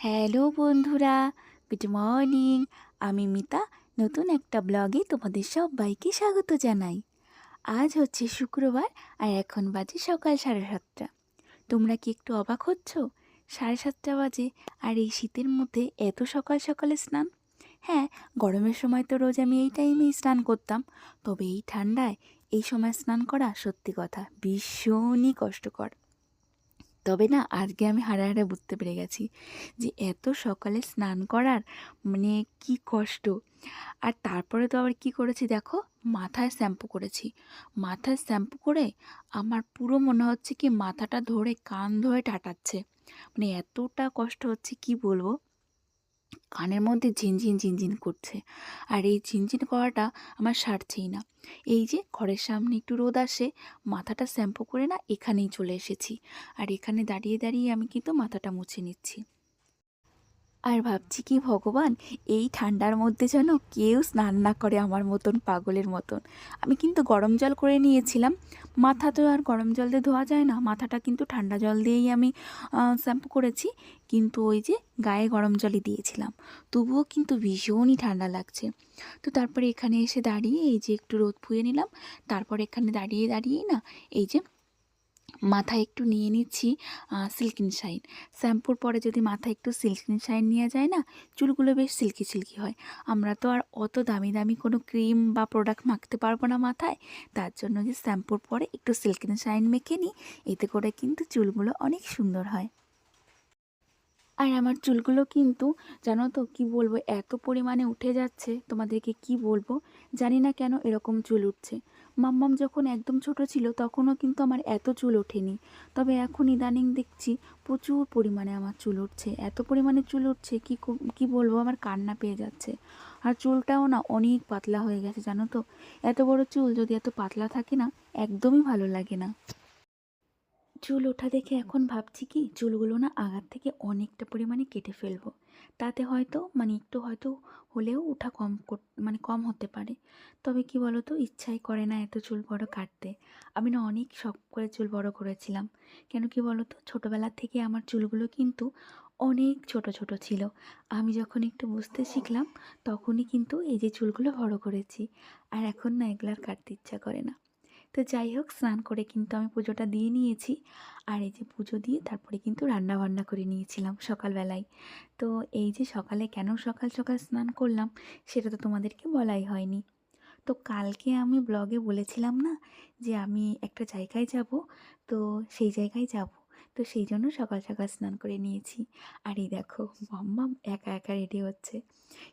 Hello বন্ধুরা, good morning. আমি মিতা, নতুন একটা ব্লগে তোমাদের সবাইকে স্বাগত জানাই। আজ হচ্ছে শুক্রবার, আর এখন বাজে সকাল 7:30। তোমরা কি একটু অবাক হচ্ছ? 7:30 বাজে, আর এই শীতের মধ্যে এত সকাল সকালে স্নান? হ্যাঁ, গরমের সময় তো রোজ আমি এই টাইমেই স্নান করতাম, তবে এই ঠান্ডায় এই সময় স্নান করা সত্যি কথা ভীষণই কষ্টকর। তবে না, আজকে আমি হাড়ে বুঝতে পেরে গেছি যে এত সকালে স্নান করার মানে কি কষ্ট। আর তারপরে তো আবার কি করেছি দেখো, মাথায় শ্যাম্পু করেছি। মাথায় শ্যাম্পু করে আমার পুরো মনে হচ্ছে কি মাথাটা ধরে কান ধরে টাটাচ্ছে, মানে এতটা কষ্ট হচ্ছে কি বলবো। কানের মধ্যে ঝিনঝিন ঝিনঝিন করছে, আর এই ঝিনঝিন করাটা আমার সারছেই না। এই যে ঘরের সামনে একটু রোদ আসে, মাথাটা শ্যাম্পু করে না এখানেই চলে এসেছি, আর এখানে দাঁড়িয়ে দাঁড়িয়ে আমি কিন্তু মাথাটা মুছে নিচ্ছি। আর ভাবছি কি ভগবান, এই ঠান্ডার মধ্যে যেন কেউ স্নান না করে আমার মতন পাগলের মতন। আমি কিন্তু গরম জল করে নিয়েছিলাম, মাথা তো আর গরম জল দিয়ে ধোয়া যায় না, মাথাটা কিন্তু ঠান্ডা জল দিয়েই আমি শ্যাম্পু করেছি। কিন্তু ওই যে গায়ে গরম জলই দিয়েছিলাম, তবুও কিন্তু ভীষণই ঠান্ডা লাগছে। তো তারপরে এখানে এসে দাঁড়িয়ে এই যে একটু রোদ ফুয়ে নিলাম, তারপর এখানে দাঁড়িয়ে দাঁড়িয়েই না এই যে মাথায় একটু নিয়ে নিচ্ছি সিল্কিন শাইন। শ্যাম্পুর পরে যদি মাথায় একটু সিল্কিন শাইন নেওয়া যায় না, চুলগুলো বেশ সিল্কি সিল্কি হয়। আমরা তো আর অত দামি দামি কোনো ক্রিম বা প্রোডাক্ট মাখতে পারবো না মাথায়, তার জন্য যে শ্যাম্পুর পরে একটু সিল্কিন শাইন মেখে নিই, এতে করে কিন্তু চুলগুলো অনেক সুন্দর হয়। আর আমার চুলগুলো কিন্তু জানো তো কি বলবো, এত পরিমাণে উঠে যাচ্ছে, তোমাদেরকে কি বলবো। জানি না কেন এরকম চুল উঠছে। মাম্মাম যখন একদম ছোট ছিল তখনও কিন্তু আমার এত চুল ওঠেনি, তবে এখন ইদানিং দেখছি প্রচুর পরিমাণে আমার চুল উঠছে। এত পরিমাণে চুল উঠছে কি বলবো, আমার কান্না পেয়ে যাচ্ছে। আর চুলটাও না অনেক পাতলা হয়ে গেছে জানো তো। এত বড় চুল যদি এত পাতলা থাকে না, একদমই ভালো লাগে না। চুল ওঠা দেখে এখন ভাবছি কি চুলগুলো না আগার থেকে অনেকটা পরিমাণে কেটে ফেলবো, তাতে হয়তো একটু হয়তো হলেও ওঠা কম হতে পারে। তবে কি বলো তো, ইচ্ছাই করে না এত চুল বড় কাটতে। আমি না অনেক শখ করে চুল বড় করেছিলাম, কেন কি বলো তো, ছোটোবেলা থেকে আমার চুলগুলো কিন্তু অনেক ছোট ছোট ছিল। আমি যখন একটু বুঝতে শিখলাম তখনই কিন্তু এই যে চুলগুলো বড় করেছি, আর এখন না এগুলো আর কাটতে ইচ্ছা করে না। তো যাই হোক, স্নান করে কিন্তু আমি পুজোটা দিয়ে নিয়েছি। আর এই যে পুজো দিয়ে তারপরে কিন্তু রান্না বান্না করে নিয়েছিলাম সকালবেলায়। তো এই যে সকালে কেন সকাল সকাল স্নান করলাম সেটা তো তোমাদেরকে বলাই হয়নি। তো কালকে আমি ব্লগে বলেছিলাম না যে আমি একটা জায়গায় যাব, তো সেই জায়গায় যাব। তো সেই জন্য সকাল সকাল স্নান করে নিয়েছি। আর এই দেখো, মাম্মাম একা একা রেডি হচ্ছে।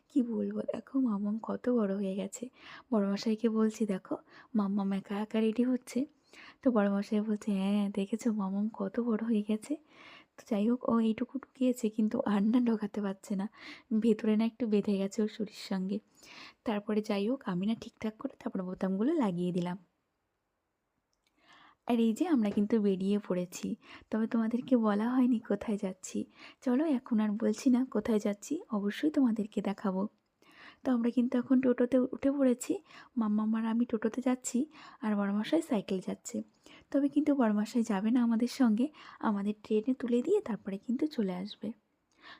কি বলবো, দেখো মাম্মাম কত বড় হয়ে গেছে। বড়মশাইকে বলছি দেখো মাম্মাম একা একা রেডি হচ্ছে। তো বড়মশাই বলছে হ্যাঁ দেখেছো মাম্মাম কত বড় হয়ে গেছে। তো যাই হোক, ও এইটুকু ঢুকিয়েছে কিন্তু আর না ঢোকাতে পারছে না, ভেতরে না একটু বেঁধে গেছে ওর শরীর সঙ্গে। তারপরে যাই হোক, আমি না ঠিকঠাক করে তারপরে বোতামগুলো লাগিয়ে দিলাম। আর এই যে আমরা কিন্তু বেরিয়ে পড়েছি, তবে তোমাদেরকে বলা হয়নি কোথায় যাচ্ছি। চলো এখন আর বলছি না কোথায় যাচ্ছি, অবশ্যই তোমাদেরকে দেখাবো। তো আমরা কিন্তু এখন টোটোতে উঠে পড়েছি। মাম্মাম আর আমি টোটোতে যাচ্ছি, আর বড়মশাই সাইকেল যাচ্ছে। তবে কিন্তু বড়মশাই যাবে না আমাদের সঙ্গে, আমাদের ট্রেনে তুলে দিয়ে তারপরে কিন্তু চলে আসবে।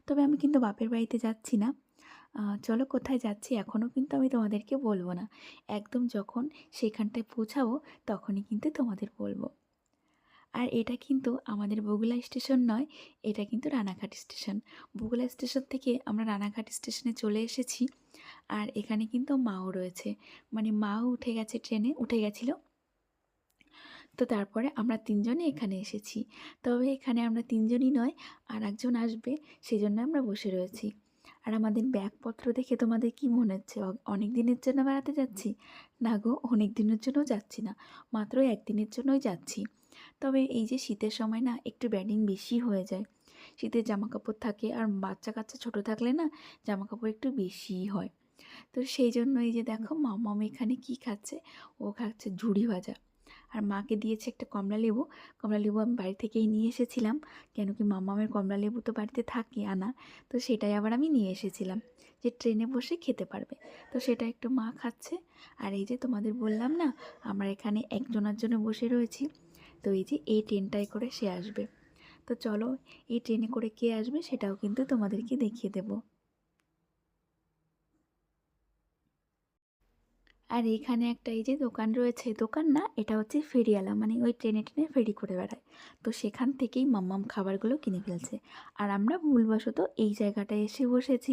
তবে আমি কিন্তু বাপের বাড়িতে যাচ্ছি না। চলো কোথায় যাচ্ছি এখনও কিন্তু আমি তোমাদেরকে বলবো না, একদম যখন সেখানটায় পৌঁছাবো তখনই কিন্তু তোমাদের বলবো। আর এটা কিন্তু আমাদের বগুলা স্টেশন নয়, এটা কিন্তু রানাঘাট স্টেশন। বগুলা স্টেশন থেকে আমরা রানাঘাট স্টেশনে চলে এসেছি। আর এখানে কিন্তু মাও রয়েছে, মাও উঠে গেছে, ট্রেনে উঠে গেছিলো। তো তারপরে আমরা তিনজনে এখানে এসেছি। তবে এখানে আমরা তিনজনই নয়, আর একজন আসবে, সেই জন্য আমরা বসে রয়েছি। আর আমাদের ব্যাগপত্র দেখে তোমাদের কি মনে হচ্ছে অনেক দিনের জন্য বেড়াতে যাচ্ছি? না গো, অনেক দিনের জন্য যাচ্ছি না, মাত্র একদিনের জন্যই যাচ্ছি। তবে এই যে শীতের সময় না একটু ব্যাডিং বেশি হয়ে যায়, শীতের জামা কাপড় থাকে, আর বাচ্চা কাচ্চা ছোটো থাকলে না জামা কাপড় একটু বেশিই হয়। তো সেই জন্য এই যে দেখো মাম্মাম এখানে কি খাচ্ছে, ও খাচ্ছে ঝুড়ি ভাজা। আর মাকে দিয়েছে একটা কমলা লেবু। কমলা লেবু আমি বাড়ি থেকেই নিয়ে এসেছিলাম, কেন কি মাম্মামের কমলা লেবু তো বাড়িতে থাকে আনা, তো সেটাই আবার আমি নিয়ে এসেছিলাম যে ট্রেনে বসে খেতে পারবে। তো সেটা একটু মা খাচ্ছে। আর এই যে তোমাদের বললাম না, আমরা এখানে একজনের জন্য বসে রয়েছি। তো এই যে এই ট্রেনটায় করে সে আসবে। তো চলো এই ট্রেনে করে কে আসবে সেটাও কিন্তু তোমাদেরকে দেখিয়ে দেবো। আর এখানে একটা এই যে দোকান রয়েছে, দোকান না এটা হচ্ছে ফেরিওয়ালা, মানে ওই ট্রেনে ট্রেনে ফেরি করে বেড়ায়। তো সেখান থেকেই মাম্মাম খাবারগুলো কিনে ফেলছে। আর আমরা ভুলবশত এই জায়গাটায় এসে বসেছি।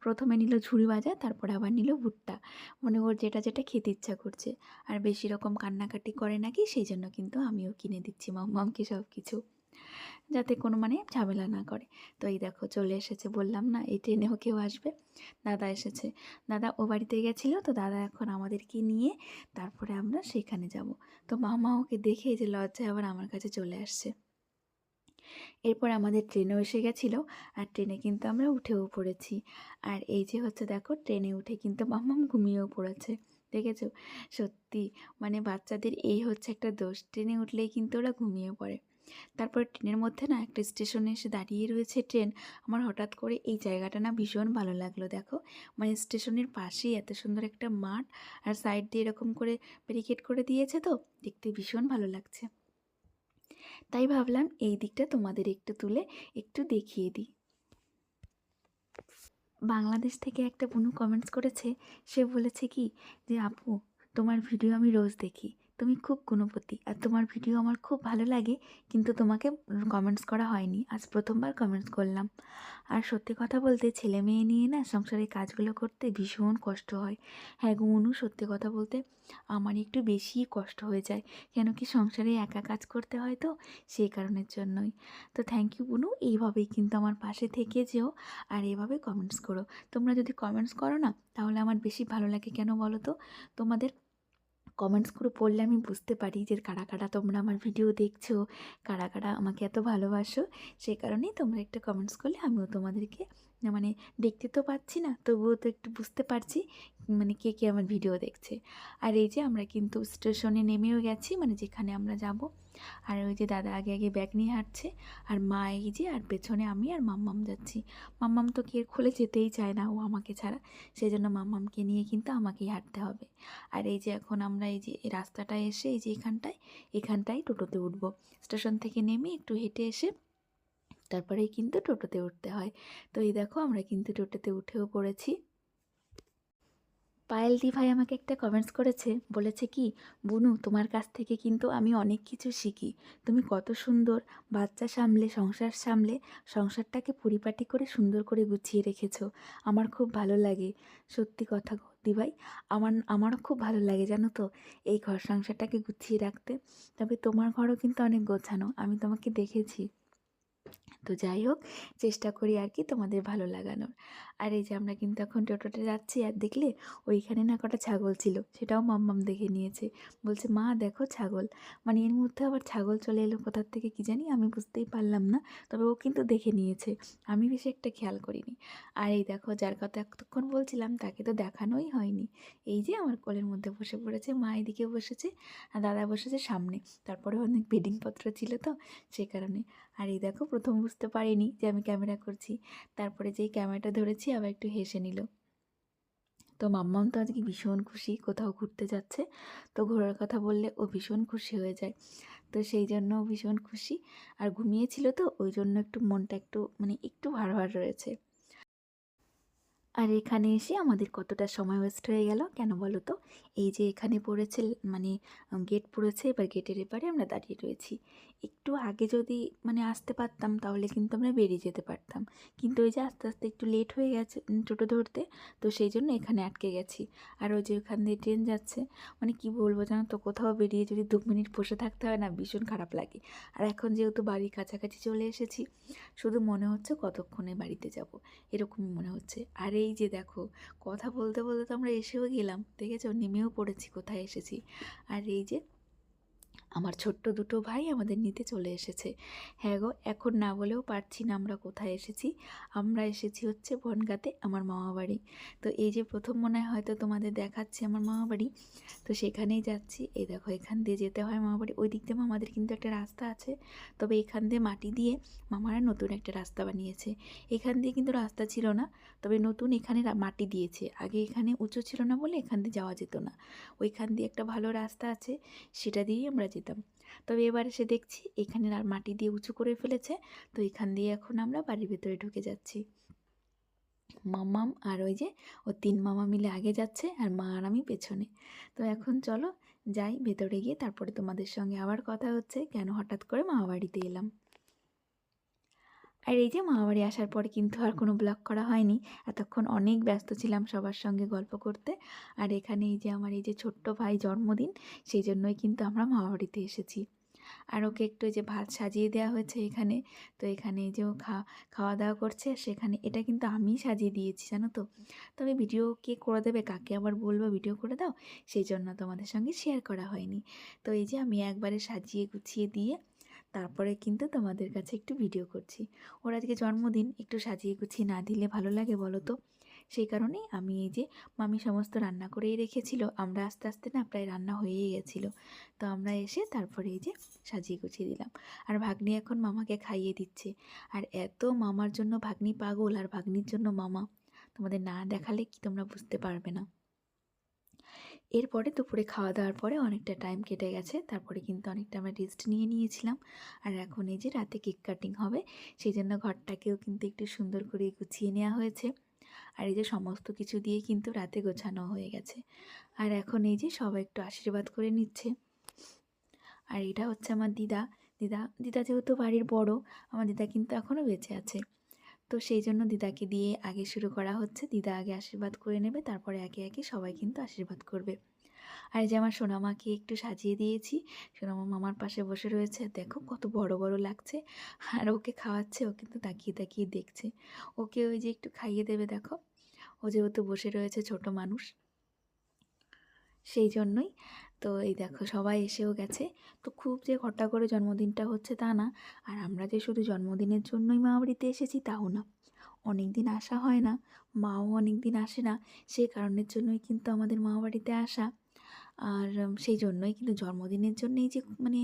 প্রথমে নিল ঝুড়ি ভাজা, তারপরে আবার নিল ভুট্টা, মানে ওর যেটা যেটা খেতে ইচ্ছা করছে। আর বেশি রকম কান্নাকাটি করে নাকি, সেই জন্য কিন্তু আমিও কিনে দিচ্ছি মাম্মামকে সব কিছু, যাতে কোনো মানে ঝামেলা না করে। তো এই দেখো চলে এসেছে, বললাম না এই ট্রেনেও কেউ আসবে। দাদা এসেছে, দাদা ও বাড়িতে গেছিলো, তো দাদা এখন আমাদেরকে নিয়ে তারপরে আমরা সেখানে যাব। তো মামা ওকে দেখে যে লজ্জায় আবার আমার কাছে চলে আসছে। এরপর আমাদের ট্রেনও এসে গেছিলো, আর ট্রেনে কিন্তু আমরা উঠেও পড়েছি। আর এই যে হচ্ছে দেখো ট্রেনে উঠে কিন্তু মাম্মাম ঘুমিয়েও পড়েছে, দেখেছো? সত্যি মানে বাচ্চাদের এই হচ্ছে একটা দোষ, ট্রেনে উঠলেই কিন্তু ওরা ঘুমিয়ে পড়ে। তারপর ট্রেনের মধ্যে না একটা স্টেশনে এসে দাঁড়িয়ে রয়েছে ট্রেন। আমার হঠাৎ করে এই জায়গাটা না ভীষণ ভালো লাগলো, দেখো মানে স্টেশনের পাশেই এত সুন্দর একটা মাঠ, আর সাইড দিয়ে এরকম করে ব্যারিকেড করে দিয়েছে, তো দেখতে ভীষণ ভালো লাগছে। তাই ভাবলাম এই দিকটা তোমাদের একটু তুলে একটু দেখিয়ে দিই। বাংলাদেশ থেকে একটা বোনু কমেন্টস করেছে, সে বলেছে কি যে আপু তোমার ভিডিও আমি রোজ দেখি, তুমি খুব গুণবতী, আর তোমার ভিডিও আমার খুব ভালো লাগে, কিন্তু তোমাকে কমেন্টস করা হয়নি, আজ প্রথমবার কমেন্টস করলাম। আর সত্যি কথা বলতে ছেলে মেয়ে নিয়ে না সংসারের কাজগুলো করতে ভীষণ কষ্ট হয়। হ্যাঁ গো অনু, সত্যি কথা বলতে আমার একটু বেশিই কষ্ট হয়ে যায়, কেন কি সংসারে একা কাজ করতে হয়, তো সেই কারণের জন্যই। তো থ্যাংক ইউ বুনু, এইভাবেই কিন্তু আমার পাশে থেকে যেও, আর এভাবে কমেন্টস করো। তোমরা যদি কমেন্টস করো না তাহলে আমার বেশি ভালো লাগে, কেন বলো তো? তোমাদের কমেন্টসগুলো পড়লে আমি বুঝতে পারি যে কারা কারা তোমরা আমার ভিডিও দেখছো, কারা কারা আমাকে এত ভালোবাসো। সেই কারণেই তোমরা একটা কমেন্টস করলে আমিও তোমাদেরকে মানে দেখতে তো পাচ্ছি না, তবুও তো একটু বুঝতে পারছি মানে কে কে আমার ভিডিও দেখছে। আর এই যে আমরা কিন্তু স্টেশনে নেমেও গেছি, মানে যেখানে আমরা যাব। আর ওই যে দাদা আগে আগে ব্যাগ নিয়ে হাঁটছে, আর মা এই যে, আর পেছনে আমি আর মাম্মাম যাচ্ছি। মাম্মাম তো কে খুলে যেতেই চায় না ও আমাকে ছাড়া, সেই জন্য মাম্মামকে নিয়ে কিন্তু আমাকেই হাঁটতে হবে। আর এই যে এখন আমরা এই যে এই রাস্তাটায় এসে এই যে এখানটায় টোটোতে উঠবো। স্টেশন থেকে নেমে একটু হেঁটে এসে তারপরেই কিন্তু টোটোতে উঠতে হয়। তো এই দেখো আমরা কিন্তু টোটোতে উঠেও পড়েছি। পায়েল দি ভাই আমাকে একটা কমেন্টস করেছে, বলেছে কি বুনু তোমার কাছ থেকে কিন্তু আমি অনেক কিছু শিখি। তুমি কত সুন্দর বাচ্চা সামলে সংসার সামলে সংসারটাকে পরিপাটি করে সুন্দর করে গুছিয়ে রেখেছো, আমার খুব ভালো লাগে। সত্যি কথা গো দি ভাই, আমারও খুব ভালো লাগে জানো তো এই ঘর সংসারটাকে গুছিয়ে রাখতে। তবে তোমার ঘরও কিন্তু অনেক গোছানো, আমি তোমাকে দেখেছি। তো যাই হোক, চেষ্টা করি আর কি তোমাদের ভালো লাগানোর। আর এই যে আমরা কিন্তু এখন টোটোতে যাচ্ছি, আর দেখলে ওইখানে না কটা ছাগল ছিল, সেটাও মাম্মাম দেখে নিয়েছে, বলছে মা দেখো ছাগল। মানে এর মধ্যে আবার ছাগল চলে এলো কোথার থেকে কি জানি, আমি বুঝতেই পারলাম না, তবে ও কিন্তু দেখে নিয়েছে, আমি বেশি একটা খেয়াল করিনি। আর এই দেখো যার কথা এতক্ষণ বলছিলাম তাকে তো দেখানোই হয়নি, এই যে আমার কোলের মধ্যে বসে পড়েছে, মা এদিকে বসেছে আর দাদা বসেছে সামনে। তারপরে অনেক বেডিংপত্র ছিল তো সে কারণে। আর এই দেখো প্রথম বুঝতে পারিনি যে আমি ক্যামেরা করছি, তারপরে যেই ক্যামেরাটা ধরেছি আবার একটু হেসে নিল। তো মাম্মাম তো আজকে ভীষণ খুশি, কোথাও ঘুরতে যাচ্ছে, তো ঘোরার কথা বললে ও ভীষণ খুশি হয়ে যায়, তো সেই জন্য ভীষণ খুশি। আর ঘুমিয়েছিল তো ওই জন্য একটু মনটা একটু মানে একটু ভার ভার রয়েছে। আর এখানে এসে আমাদের কতটা সময় ওয়েস্ট হয়ে গেল কেন বলো তো? এই যে এখানে পড়েছে মানে গেট পড়েছে, এবার গেটের এপারে আমরা দাঁড়িয়ে রয়েছি। একটু আগে যদি মানে আসতে পারতাম তাহলে কিন্তু আমরা বেরিয়ে যেতে পারতাম, কিন্তু ওই যে আস্তে আস্তে একটু লেট হয়ে গেছে টোটো ধরতে, তো সেই জন্য এখানে আটকে গেছি। আর ওই যে ওখান দিয়ে ট্রেন যাচ্ছে, মানে কি বলবো জানো তো, কোথাও বেরিয়ে যদি 2 মিনিট বসে থাকতে হয় না ভীষণ খারাপ লাগে। আর এখন যেহেতু বাড়ির কাছাকাছি চলে এসেছি, শুধু মনে হচ্ছে কতক্ষণে বাড়িতে যাব, এরকমই মনে হচ্ছে। আর এই যে দেখো কথা বলতে বলতে তো আমরা এসেও গেলাম, দেখেছো নেমেও পড়েছি কোথায় এসেছি। আর এই যে আমার ছোট্ট দুটো ভাই আমাদের নিতে চলে এসেছে। হ্যাঁ গো, এখন না বলেও পারছি না আমরা কোথায় এসেছি। আমরা এসেছি হচ্ছে বনগাঁতে, আমার মামাবাড়ি। তো এই যে প্রথম মনে হয় হয়তো তোমাদের দেখাচ্ছি আমার মামাবাড়ি, তো সেখানেই যাচ্ছি। এই দেখো, এখান দিয়ে যেতে হয় মামাবাড়ি। ওই দিক দিয়ে মামাদের কিন্তু একটা রাস্তা আছে, তবে এখান দিয়ে মাটি দিয়ে মামারা নতুন একটা রাস্তা বানিয়েছে। এখান দিয়ে কিন্তু রাস্তা ছিল না, তবে নতুন এখানে মাটি দিয়েছে। আগে এখানে উঁচু ছিল না বলে এখান দিয়ে যাওয়া যেত না। ওইখান দিয়ে একটা ভালো রাস্তা আছে, সেটা দিয়েই আমরা যেতাম। তবে এবার এসে দেখছি এখানে আর মাটি দিয়ে উঁচু করে ফেলেছে, তো এখান দিয়ে এখন আমরা বাড়ির ভেতরে ঢুকে যাচ্ছি। মামাম আর ওই যে ও 3 মামা মিলে আগে যাচ্ছে, আর মা আর আমি পেছনে। তো এখন চলো যাই ভেতরে, গিয়ে তারপরে তোমাদের সঙ্গে আবার কথা হচ্ছে কেন হঠাৎ করে মামাবাড়িতে এলাম। আর এই যে মামাবাড়ি আসার পরে কিন্তু আর কোনো ব্লগ করা হয়নি, এতক্ষণ অনেক ব্যস্ত ছিলাম সবার সঙ্গে গল্প করতে। আর এখানে এই যে আমার এই যে ছোট্ট ভাই জন্মদিন, সেই জন্যই কিন্তু আমরা মামাবাড়িতে এসেছি। আর ওকে একটু এই যে ভাত সাজিয়ে দেওয়া হয়েছে এখানে। তো এখানে এই যে ও খাওয়া দাওয়া করছে, সেখানে এটা কিন্তু আমিই সাজিয়ে দিয়েছি, জানো তো। তবে ভিডিও কে করে দেবে, কাকে আবার বলবো ভিডিও করে দাও, সেই জন্য তোমাদের সঙ্গে শেয়ার করা হয়নি। তো এই যে আমি একবারে সাজিয়ে গুছিয়ে দিয়ে তারপরে কিন্তু তোমাদের কাছে একটু ভিডিও করছি। ওর আজকে জন্মদিন, একটু সাজিয়ে গুছিয়ে না দিলে ভালো লাগে বলো তো। সেই কারণেই আমি এই যে মামি সমস্ত রান্না করেই রেখেছিল, আমরা আস্তে আস্তে না প্রায় রান্না হয়েই গেছিলো। তো আমরা এসে তারপরে এই যে সাজিয়ে গুছিয়ে দিলাম। আর ভাগ্নি এখন মামাকে খাইয়ে দিচ্ছে। আর এত মামার জন্য ভাগ্নি পাগল, আর ভাগ্নির জন্য মামা, তোমাদের না দেখালে কি তোমরা বুঝতে পারবে না। এরপরে দুপুরে খাওয়া দাওয়ার পরে অনেকটা টাইম কেটে গেছে, তারপরে কিন্তু অনেকটা আমরা রেস্ট নিয়েছিলাম। আর এখন এই যে রাতে কেক কাটিং হবে, সেই জন্য ঘরটাকেও কিন্তু একটু সুন্দর করে গুছিয়ে নেওয়া হয়েছে। আর এই যে সমস্ত কিছু দিয়ে কিন্তু রাতে গোছানো হয়ে গেছে। আর এখন এই যে সবাই একটু আশীর্বাদ করে নিচ্ছে। আর এটা হচ্ছে আমার দিদা। দিদা যেহেতু বাড়ির বড়, আমার দিদা কিন্তু এখনও বেঁচে আছে। তো সেই জন্য দিদাকে দিয়ে আগে শুরু করা হচ্ছে। দিদা আগে আশীর্বাদ করে নেবে, তারপরে একে একে সবাই কিন্তু আশীর্বাদ করবে। আর এই যে আমার সোনামাকে একটু সাজিয়ে দিয়েছি। সোনামা মামার পাশে বসে রয়েছে, দেখো কত বড় বড় লাগছে। আর ওকে খাওয়াচ্ছে, ও কিন্তু তাকিয়ে তাকিয়ে দেখছে। ওকে ওই যে একটু খাইয়ে দেবে, দেখো ও যেহেতু বসে রয়েছে, ছোট মানুষ, সেই জন্যই। তো এই দেখো সবাই এসেও গেছে। তো খুব যে ঘটা করে জন্মদিনটা হচ্ছে তা না। আর আমরা যে শুধু জন্মদিনের জন্যই মামাবাড়িতে এসেছি তাও না, অনেক দিন আসা হয় না, মাও অনেক দিন আসে না, সেই কারণের জন্যই কিন্তু আমাদের মামাবাড়িতে আসা। আর সেই জন্যই কিন্তু জন্মদিনের জন্যেই যে মানে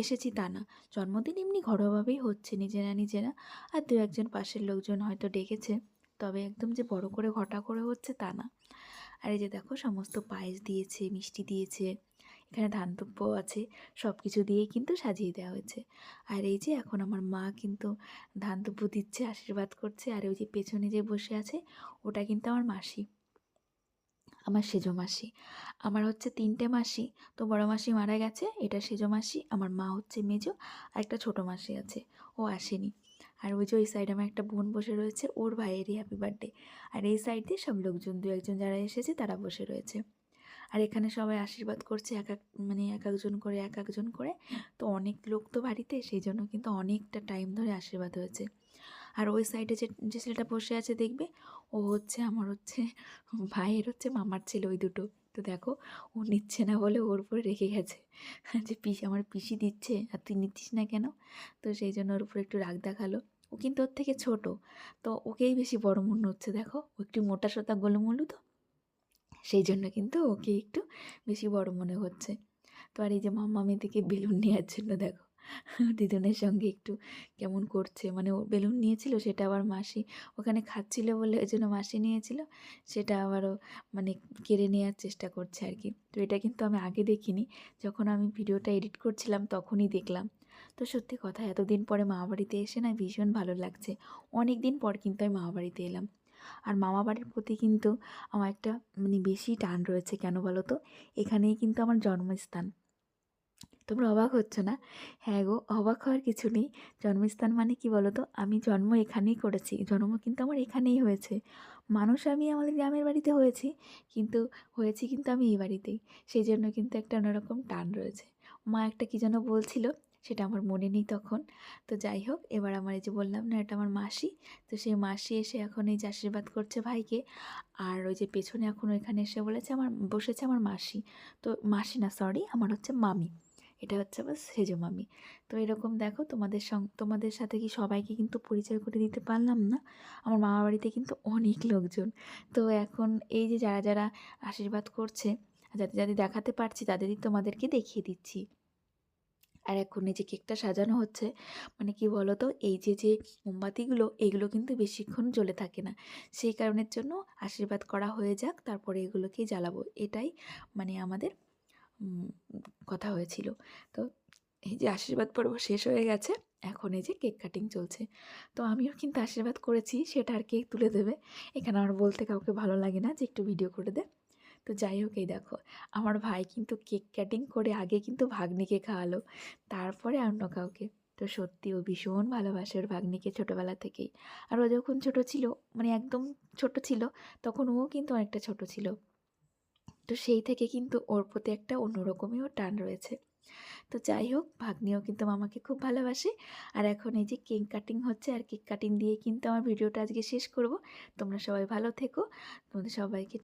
এসেছি তা না। জন্মদিন এমনি ঘরোয়াভাবেই হচ্ছে নিজেরা নিজেরা, আর দু একজন পাশের লোকজন হয়তো ডেকেছে, তবে একদম যে বড় করে ঘটা করে হচ্ছে তা না। আর এই যে দেখো সমস্ত পায়েস দিয়েছে, মিষ্টি দিয়েছে, এখানে ধান দুব্য আছে, সব কিছু দিয়েই কিন্তু সাজিয়ে দেওয়া হয়েছে। আর এই যে এখন আমার মা কিন্তু ধান দুব্য দিচ্ছে, আশীর্বাদ করছে। আর ওই যে পেছনে যে বসে আছে, ওটা কিন্তু আমার মাসি, আমার সেজো মাসি। আমার হচ্ছে 3টে মাসি, তো বড় মাসি মারা গেছে, এটা সেজো মাসি। আমার মা হচ্ছে মেজো, আর একটা ছোটো মাসি আছে, ও আসেনি। আর ওই যে ওই সাইডে আমার একটা বোন বসে রয়েছে, ওর ভাইয়েরই হ্যাপি বার্থডে। আর এই সাইড দিয়ে সব লোকজন, দু একজন যারা এসেছে তারা বসে রয়েছে। আর এখানে সবাই আশীর্বাদ করছে এক একজন করে এক একজন করে। তো অনেক লোক তো বাড়িতে, সেই জন্য কিন্তু অনেকটা টাইম ধরে আশীর্বাদ হয়েছে। আর ওই সাইডে যে যে ছেলেটা বসে আছে দেখবে, ও হচ্ছে আমার হচ্ছে ভাইয়ের হচ্ছে মামার ছেলে, ওই দুটো। তো দেখো ও নিচ্ছে না বলে ওর উপরে রেখে গেছে, যে আমার পিসি দিচ্ছে আর তুই নিচ্ছিস না কেন। তো সেই জন্য ওর উপরে একটু রাগ দেখালো। ও কিন্তু ওর থেকে ছোট, তো ওকেই বেশি বড় মনে হচ্ছে। দেখো ও একটু মোটা সোটা গোলুমলু, তো সেই জন্য কিন্তু ওকে একটু বেশি বড় মনে হচ্ছে। তো আর এই যে মাম্মা মেয়েদিকে বেলুন নেওয়ার জন্য দেখো দিদুনের সঙ্গে একটু কেমন করছে, মানে ও বেলুন নিয়েছিল, সেটা আবার মাসি ওখানে খাচ্ছিল বলে ওই জন্য মাসি নিয়েছিল, সেটা আবারও মানে কেড়ে নেওয়ার চেষ্টা করছে আর কি। তো এটা কিন্তু আমি আগে দেখিনি, যখন আমি ভিডিওটা এডিট করছিলাম তখনই দেখলাম। তো সত্যি কথা, এতদিন পরে মামাবাড়িতে এসে না ভীষণ ভালো লাগছে। অনেক দিন পর কিন্তু আমি মামাবাড়িতে এলাম। আর মামাবাড়ির প্রতি কিন্তু আমার একটা মানে বেশি টান রয়েছে, কেন বলো তো, এখানেই কিন্তু আমার জন্মস্থান। তোমরা অবাক হচ্ছ না? হ্যাঁ গো, অবাক হওয়ার কিছু নেই। জন্মস্থান মানে কি বলো তো, আমি জন্ম এখানেই করেছি, জন্ম কিন্তু আমার এখানেই হয়েছে। মানুষ আমি আমাদের গ্রামের বাড়িতে হয়েছি, কিন্তু হয়েছি কিন্তু আমি এই বাড়িতেই। সেই জন্য কিন্তু একটা অন্যরকম টান রয়েছে। মা একটা কী যেন বলছিল, সেটা আমার মনে নেই তখন। তো যাই হোক, এবার আমার এই যে বললাম না, এটা আমার মাসি। তো সেই মাসি এসে এখন এই যে আশীর্বাদ করছে ভাইকে। আর ওই যে পেছনে এখন ওইখানে এসে বলেছে আমার, বসেছে আমার মাসি। তো মাসি না, সরি, আমার হচ্ছে মামি। এটা হচ্ছে আমার সেজো মামি। তো এরকম দেখো তোমাদের সাথে কি সবাইকে কিন্তু পরিচয় করে দিতে পারলাম না। আমার মামার বাড়িতে কিন্তু অনেক লোকজন। তো এখন এই যে যারা যারা আশীর্বাদ করছে, যাদের যাদের দেখাতে পারছি তাদেরই তোমাদেরকে দেখিয়ে দিচ্ছি। আর এখন এই যে কেকটা সাজানো হচ্ছে, মানে কি বলো তো, এই যে যে মোমবাতিগুলো এগুলো কিন্তু বেশিক্ষণ জ্বলে থাকে না, সেই কারণের জন্য আশীর্বাদ করা হয়ে যাক, তারপরে এগুলোকেই জ্বালাবো, এটাই মানে আমাদের কথা হয়েছিল। তো এই যে আশীর্বাদ পর্ব শেষ হয়ে গেছে, এখন এই যে কেক কাটিং চলছে। তো আমিও কিন্তু আশীর্বাদ করেছি, সেটা আর কেক তুলে দেবে। এখানে আমার বলতে কাউকে ভালো লাগে না যে একটু ভিডিও করে দে। তো যাই হোক, এই দেখো আমার ভাই কিন্তু কেক কাটিং করে আগে কিন্তু ভাগ্নিকে খাওয়ালো, তারপরে অন্য কাউকে। তো সত্যি ও ভীষণ ভালোবাসে ওর ভাগ্নিকে ছোটোবেলা থেকেই। আর ও যখন ছোট ছিল, মানে একদম ছোট ছিল, তখন ও কিন্তু অনেকটা ছোট ছিল। তো সেই থেকে কিন্তু ওর প্রতি একটা অন্যরকমই ওর টান রয়েছে। তো যাই হোক, ভাগ্নিও কিন্তু মামাকে খুব ভালোবাসে। আর এখন এই যে কেক কাটিং হচ্ছে, আর কেক কাটিং দিয়ে কিন্তু আমার ভিডিওটা আজকে শেষ করব। তোমরা সবাই ভালো থেকো, তোমাদের সবাইকে